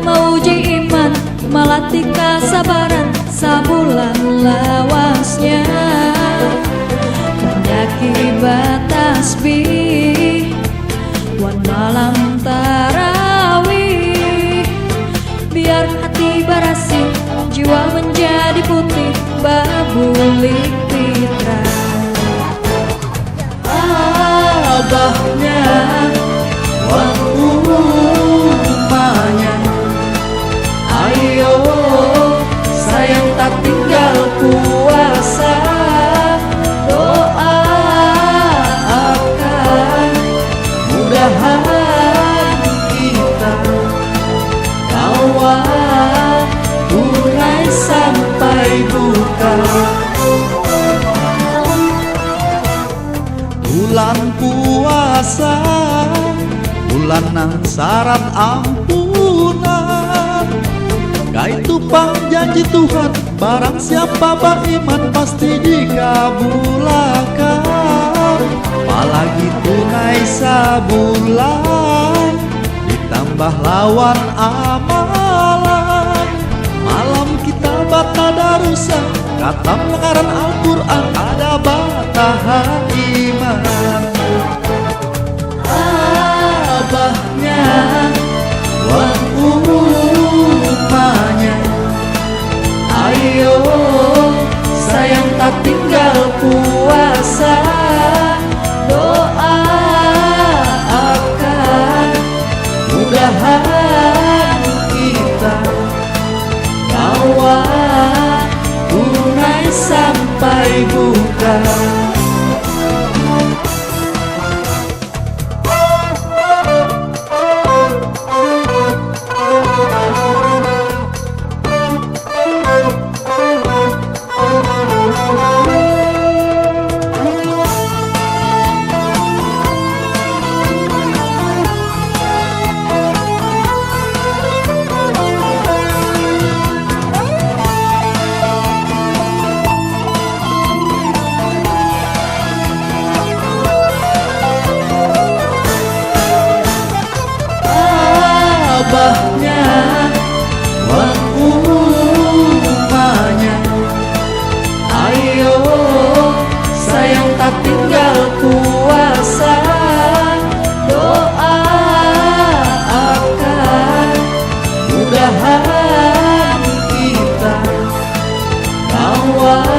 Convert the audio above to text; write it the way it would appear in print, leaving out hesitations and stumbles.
mauji iman, melatih kesabaran sabulan lawasnya. Menyakibat tasbih wan malam tarawih, biar hati berasih, jiwa menjadi putih, babulik fitrah. Abahnya wan umanya, ayo sayang tak tinggal puasa, doa akan mudahan kita kawal tunai sampai buka. Bulan puasa, bulan nang syarat ampunan, kaitu janji Tuhan, barang siapa beriman pasti dikabulkan. Apalagi tunai sabulan, ditambah lawan amalan. Malam kita bata darussa, kata pengaran Al-Quran, ada bataha iman. Abahnya wan umanya, ayo sayang tak tinggal puasa, doa akan mudahan kita kawal tunai sampai buka. Abahnya wan umanya, ayo sayang tak tinggal puasa, doa akan mudahan kita kawal